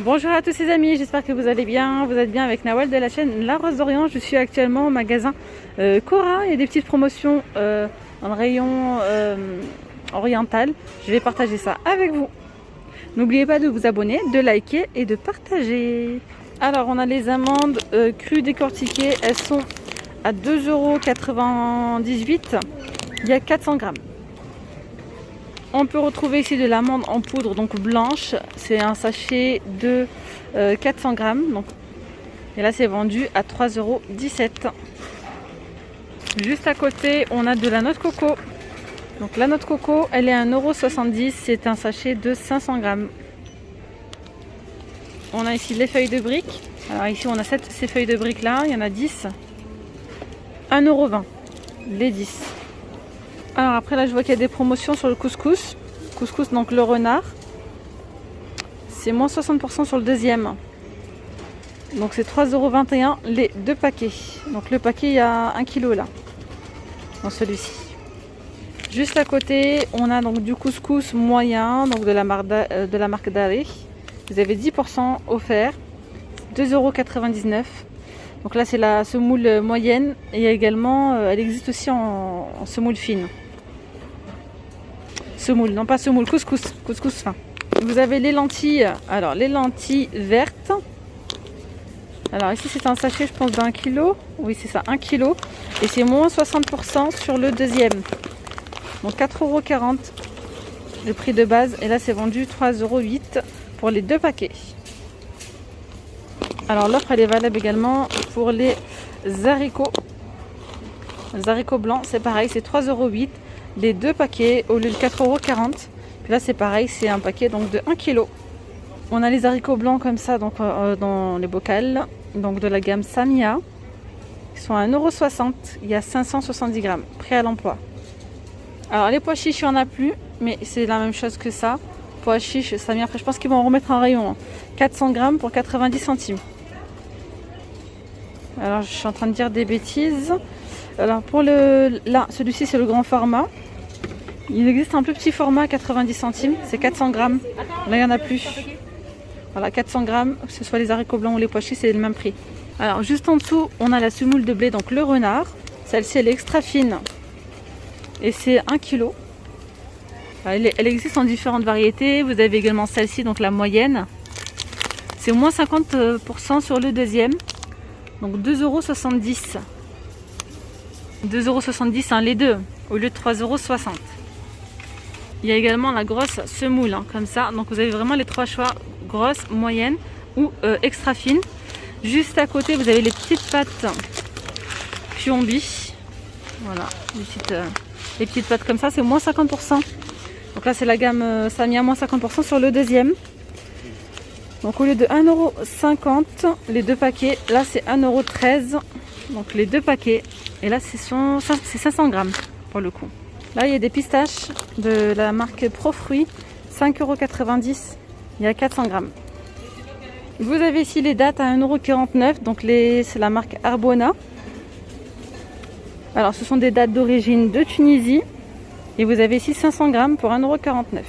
Bonjour à tous les amis, j'espère que vous allez bien. Vous êtes bien avec Nawal de la chaîne La Rose d'Orient. Je suis actuellement au magasin Cora. Il y a des petites promotions dans le rayon oriental. Je vais partager ça avec vous. N'oubliez pas de vous abonner, de liker et de partager. Alors on a les amandes crues décortiquées. Elles sont à 2,98 €. Il y a 400 grammes. On peut retrouver ici de l'amande en poudre, donc blanche. C'est un sachet de 400 grammes. Donc, et là, c'est vendu à 3,17 €. Juste à côté, on a de la noix de coco. Donc la noix de coco, elle est à 1,70 €. C'est un sachet de 500 grammes. On a ici les feuilles de briques. Alors ici, on a ces feuilles de briques là. Il y en a 10. 1,20 € les 10. Alors après là je vois qu'il y a des promotions sur le couscous. Couscous donc le renard. C'est moins 60% sur le deuxième. Donc c'est 3,21 € les deux paquets. Donc le paquet il y a 1 kg là. Dans celui-ci. Juste à côté on a donc du couscous moyen. Donc de la marque Daré. Vous avez 10% offert. 2,99 €. Donc là c'est la semoule moyenne. Et également elle existe aussi en semoule fine. Semoule, non pas semoule, couscous fin. Vous avez les lentilles, alors les lentilles vertes. Alors ici c'est un sachet je pense d'1 kg. Oui c'est ça, 1 kg. Et c'est moins 60% sur le deuxième. Donc 4,40 € le prix de base. Et là c'est vendu 3,08 € pour les deux paquets. Alors l'offre elle est valable également pour les haricots. Les haricots blancs c'est pareil, c'est 3,08 € les deux paquets au lieu de 4,40 €. Puis là c'est pareil, c'est un paquet donc de 1 kg. On a les haricots blancs comme ça donc dans les bocals, donc de la gamme Samia. Ils sont à 1,60 €, il y a 570 grammes, prêt à l'emploi. Alors les pois chiches il n'y en a plus, mais c'est la même chose que ça. Pois chiches Samia, après je pense qu'ils vont en remettre un rayon. 400 grammes pour 90 centimes. Alors je suis en train de dire des bêtises. Alors pour là, celui-ci c'est le grand format. Il existe un plus petit format à 90 centimes, c'est 400 grammes. Là il n'y en a plus. Voilà, 400 grammes, que ce soit les haricots blancs ou les pois chiches, c'est le même prix. Alors juste en dessous, on a la semoule de blé, donc le renard. Celle-ci elle est extra fine. Et c'est 1 kg. Elle existe en différentes variétés. Vous avez également celle-ci, donc la moyenne. C'est moins 50% sur le deuxième. Donc 2,70 €. 2,70 € hein, les deux, au lieu de 3,60 €. Il y a également la grosse semoule, hein, comme ça. Donc vous avez vraiment les trois choix, grosse, moyenne ou extra fine. Juste à côté, vous avez les petites pâtes Piombi. Voilà, les petites pâtes comme ça, c'est moins 50%. Donc là, c'est la gamme Samia, moins 50% sur le deuxième. Donc au lieu de 1,50 € les deux paquets, là c'est 1,13 €. Donc les deux paquets. Et là c'est 500 grammes pour le coup. Là il y a des pistaches de la marque Profruits, 5,90 €. Il y a 400 grammes. Vous avez ici les dattes à 1,49 €. Donc c'est la marque Arbona. Alors ce sont des dattes d'origine de Tunisie. Et vous avez ici 500 grammes pour 1,49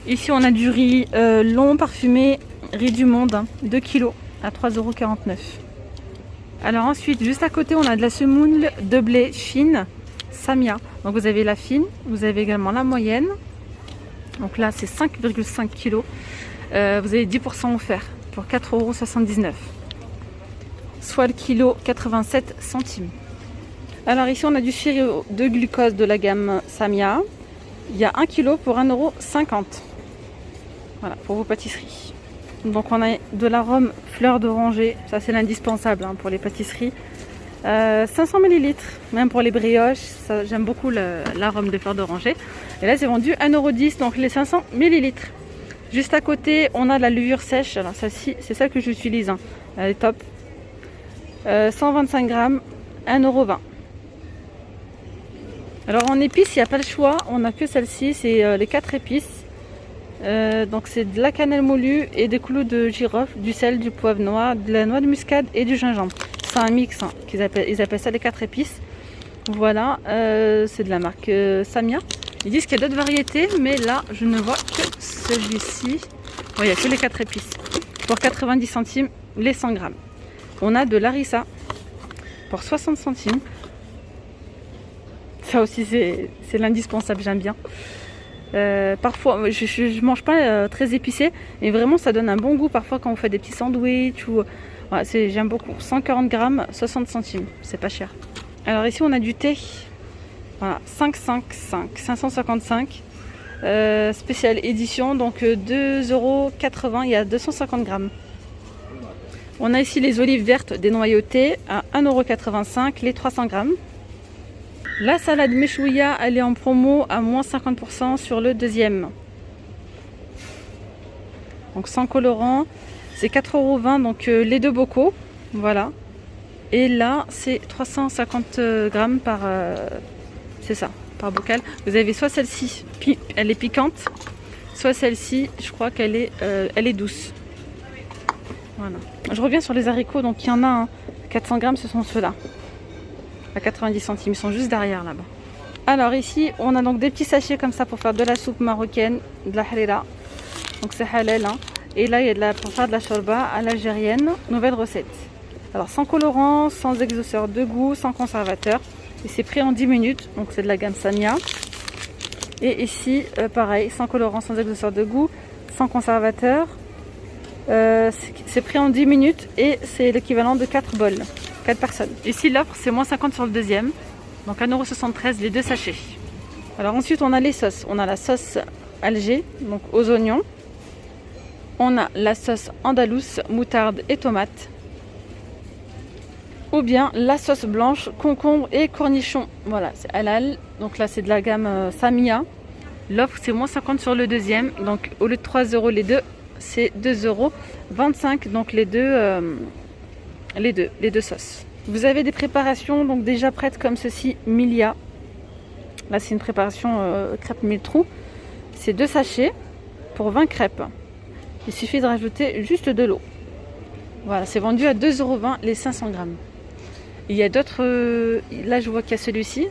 €. Ici on a du riz long parfumé, riz du monde, hein, 2 kg à 3,49 €. Alors ensuite, juste à côté, on a de la semoule de blé fine, Samia. Donc vous avez la fine, vous avez également la moyenne. Donc là, c'est 5,5 kg. Vous avez 10% offert pour 4,79 €. Soit le kilo 87 centimes. Alors ici, on a du sirop de glucose de la gamme Samia. Il y a 1 kg pour 1,50 €. Voilà, pour vos pâtisseries. Donc on a de l'arôme fleur d'oranger, ça c'est l'indispensable hein, pour les pâtisseries. 500 ml, même pour les brioches, j'aime beaucoup l'arôme de fleur d'oranger. Et là c'est vendu 1,10 €, donc les 500 ml. Juste à côté, on a la levure sèche, alors celle-ci, c'est celle que j'utilise, hein. Elle est top. 125 grammes, 1,20 €. Alors en épices, il n'y a pas le choix, on n'a que celle-ci, c'est les 4 épices. Donc c'est de la cannelle moulue et des clous de girofle, du sel, du poivre noir, de la noix de muscade et du gingembre. C'est un mix, hein, ils appellent ça les 4 épices. Voilà, c'est de la marque Samia. Ils disent qu'il y a d'autres variétés, mais là je ne vois que celui-ci. Il n'y a que les 4 épices. pour 90 centimes les 100 grammes. On a de l'harissa pour 60 centimes. Ça aussi, c'est l'indispensable, j'aime bien. Parfois, je mange pas très épicé, mais vraiment ça donne un bon goût parfois quand on fait des petits sandwichs ou voilà, j'aime beaucoup. 140 grammes, 60 centimes, c'est pas cher. Alors ici on a du thé, voilà, 555, spéciale édition, donc 2,80 €, il y a 250 grammes. On a ici les olives vertes dénoyautées à 1,85 € les 300 grammes. La salade meshouya, elle est en promo à moins 50% sur le deuxième. Donc sans colorant, c'est 4,20 €, donc les deux bocaux. Voilà. Et là, c'est 350 grammes par, c'est ça, par bocal. Vous avez soit celle-ci, elle est piquante, soit celle-ci, je crois qu'elle est, elle est douce. Voilà. Je reviens sur les haricots, donc il y en a, hein, 400 grammes, ce sont ceux-là. À 90 centimes, ils sont juste derrière là-bas. Alors ici, on a donc des petits sachets comme ça pour faire de la soupe marocaine, de la harira. Donc c'est halal, hein. Et là, il y a pour faire de la shorba à l'algérienne, nouvelle recette. Alors sans colorant, sans exhausteur de goût, sans conservateur. Et c'est pris en 10 minutes, donc c'est de la gamme Samia. Et ici, pareil, sans colorant, sans exhausteur de goût, sans conservateur. C'est pris en 10 minutes et c'est l'équivalent de 4 bols. 4 personnes. Ici l'offre c'est moins 50 sur le deuxième. Donc 1,73 € les deux sachets. Alors ensuite on a les sauces. On a la sauce Alger, donc aux oignons. On a la sauce andalouse, moutarde et tomate. Ou bien la sauce blanche, concombre et cornichons. Voilà, c'est halal. Donc là c'est de la gamme Samia. L'offre c'est moins 50 sur le deuxième. Donc au lieu de 3 € les deux, c'est 2,25 €. Donc les deux sauces. Vous avez des préparations donc déjà prêtes comme ceci, Milia. Là c'est une préparation crêpes 1000 trous. C'est 2 sachets pour 20 crêpes. Il suffit de rajouter juste de l'eau. Voilà, c'est vendu à 2,20 € les 500 grammes. Il y a d'autres, là je vois qu'il y a celui-ci.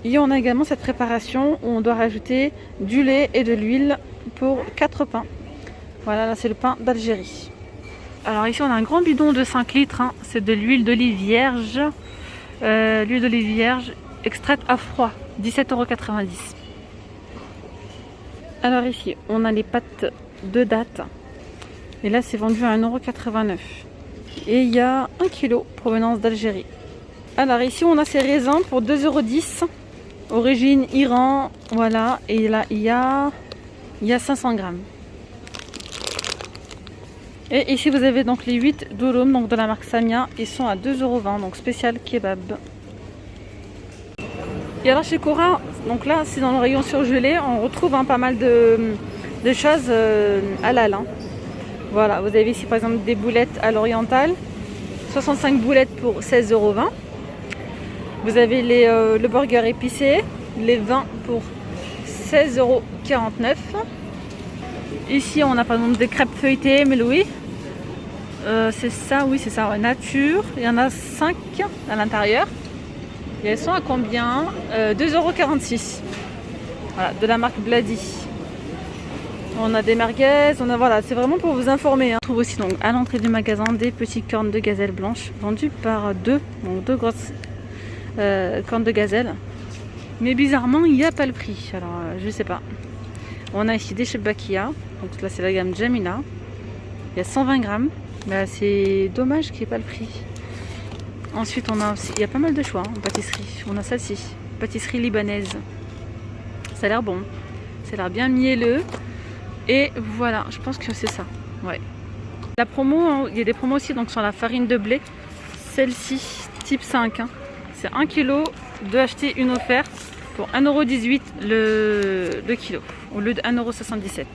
Et on a également cette préparation où on doit rajouter du lait et de l'huile pour 4 pains. Voilà, là c'est le pain d'Algérie. Alors ici on a un grand bidon de 5 litres, hein. C'est de l'huile d'olive vierge, l'huile d'olive vierge extraite à froid, 17,90 €. Alors ici on a les pâtes de dattes, et là c'est vendu à 1,89 €. Et il y a 1 kg provenance d'Algérie. Alors ici on a ces raisins pour 2,10 €, origine Iran, voilà, et là il y a 500 grammes. Et ici vous avez donc les 8 durum, donc de la marque Samia, ils sont à 2,20 €, donc spécial kebab. Et alors chez Cora, donc là c'est dans le rayon surgelé, on retrouve pas mal de choses halal, hein. Voilà, vous avez ici par exemple des boulettes à l'oriental, 65 boulettes pour 16,20 €. Vous avez le burger épicé, les vins pour 16,49 €. Ici on a par exemple des crêpes feuilletées, mais oui, c'est ça, oui c'est ça, ouais, nature. Il y en a 5 à l'intérieur. Et elles sont à combien? 2,46 €. Voilà, de la marque Blady. On a des merguez, on a, voilà, c'est vraiment pour vous informer, hein. On trouve aussi donc à l'entrée du magasin des petits cornes de gazelle blanche vendus par deux grosses cornes de gazelle. Mais bizarrement il n'y a pas le prix, alors je sais pas. On a ici des shebakia, donc là c'est la gamme Jamila. Il y a 120 grammes. Là c'est dommage qu'il n'y ait pas le prix. Ensuite on a aussi, il y a pas mal de choix, hein, en pâtisserie. On a celle-ci, pâtisserie libanaise. Ça a l'air bon, ça a l'air bien mielleux. Et voilà, je pense que c'est ça. Ouais. La promo, hein, il y a des promos aussi donc sur la farine de blé. Celle-ci, type 5. Hein. C'est 1 kg, 2 achetés, une offerte pour 1,18 € le kilo, au lieu de 1,77 €.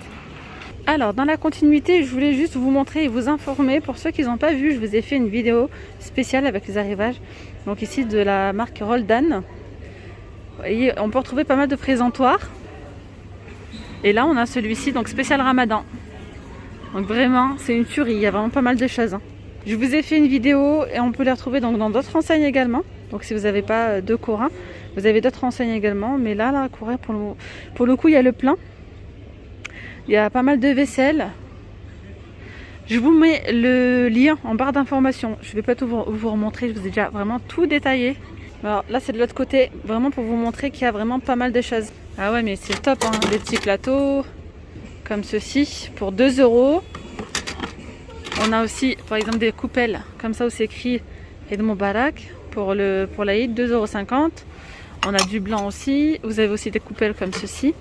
Alors, dans la continuité, je voulais juste vous montrer et vous informer. Pour ceux qui n'ont pas vu, je vous ai fait une vidéo spéciale avec les arrivages. Donc ici, de la marque Roldan. Vous voyez, on peut retrouver pas mal de présentoirs. Et là, on a celui-ci, donc spécial Ramadan. Donc vraiment, c'est une tuerie. Il y a vraiment pas mal de choses, hein. Je vous ai fait une vidéo et on peut les retrouver donc dans d'autres enseignes également. Donc si vous n'avez pas de Cora, vous avez d'autres enseignes également. Mais là, Cora, pour le coup, il y a le plein. Il y a pas mal de vaisselle. Je vous mets le lien en barre d'informations. Je ne vais pas tout vous remontrer, je vous ai déjà vraiment tout détaillé. Alors là c'est de l'autre côté, vraiment pour vous montrer qu'il y a vraiment pas mal de choses. Ah ouais mais c'est top, hein. Des petits plateaux comme ceci pour 2 €. On a aussi par exemple des coupelles comme ça où c'est écrit Eid Mubarak pour l'Aïd, 2,50 €. On a du blanc aussi. Vous avez aussi des coupelles comme ceci.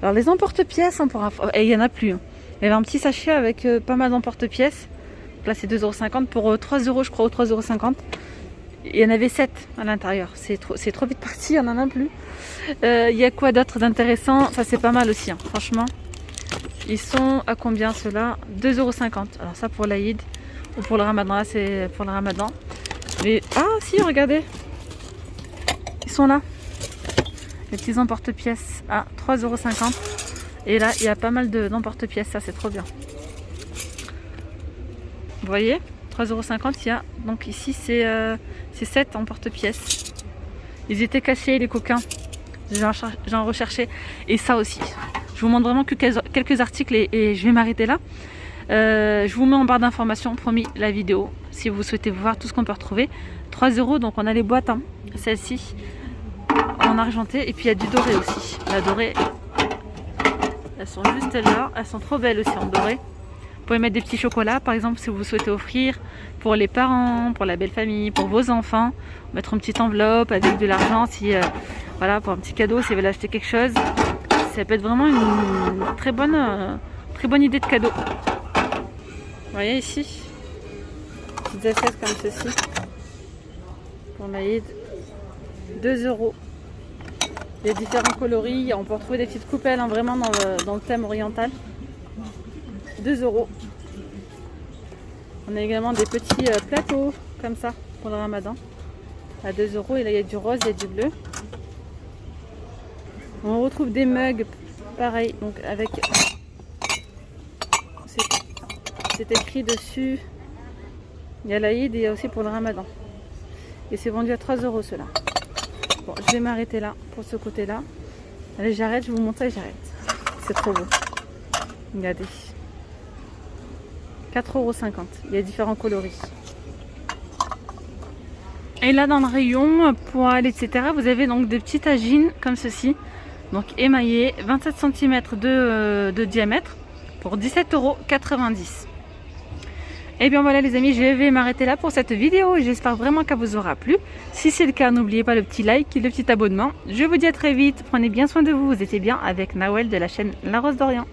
Alors les emporte-pièces, et il n'y en a plus. Il y avait un petit sachet avec pas mal d'emporte-pièces. Là c'est 2,50 € pour 3 € je crois, ou 3,50 €. Il y en avait 7 à l'intérieur. C'est trop vite parti, il n'y en a plus. Il y a quoi d'autre d'intéressant? Ça c'est pas mal aussi, hein. Franchement. Ils sont à combien ceux-là? 2,50 €. Alors ça pour l'Aïd ou pour le Ramadan. Là c'est pour le Ramadan. Mais ah si, regardez. Ils sont là. Les petits emporte-pièces à 3,50 €. Et là il y a pas mal d'emporte-pièces. Ça c'est trop bien. Vous voyez, 3,50 €. Il y a donc ici c'est 7 emporte-pièces. Ils étaient cachés les coquins. J'en recherchais. Et ça aussi. Je vous montre vraiment que quelques articles et je vais m'arrêter là. Je vous mets en barre d'informations, promis, la vidéo. Si vous souhaitez voir tout ce qu'on peut retrouver. 3 €, donc on a les boîtes, hein. Celle-ci en argenté. Et puis il y a du doré aussi. La dorée, elles sont juste là. Elles sont trop belles aussi en doré. Vous pouvez mettre des petits chocolats, par exemple, si vous souhaitez offrir pour les parents, pour la belle famille, pour vos enfants. Mettre une petite enveloppe avec de l'argent, si voilà, pour un petit cadeau, si vous voulez acheter quelque chose. Ça peut être vraiment une très bonne idée de cadeau. Vous voyez ici, petites assiettes comme ceci pour l'Aïd, 2 €. Il y a différents coloris. On peut retrouver des petites coupelles, hein, vraiment dans le thème oriental. 2 €. On a également des petits plateaux comme ça pour le Ramadan à 2 €. Et là il y a du rose, il y a du bleu. On retrouve des mugs pareil, donc avec c'est écrit dessus. Il y a l'Aïd et il y a aussi pour le Ramadan. Et c'est vendu à 3 € cela. Bon, je vais m'arrêter là pour ce côté-là. Allez, j'arrête, je vous montre et j'arrête. C'est trop beau. Regardez. 4,50 €. Il y a différents coloris. Et là dans le rayon poêle, etc., vous avez donc des petits tagines comme ceci. Donc émaillés, 27 cm de diamètre pour 17,90 €. Et bien voilà les amis, je vais m'arrêter là pour cette vidéo. J'espère vraiment qu'elle vous aura plu. Si c'est le cas, n'oubliez pas le petit like et le petit abonnement. Je vous dis à très vite, prenez bien soin de vous. Vous étiez bien avec Nawel de la chaîne La Rose d'Orient.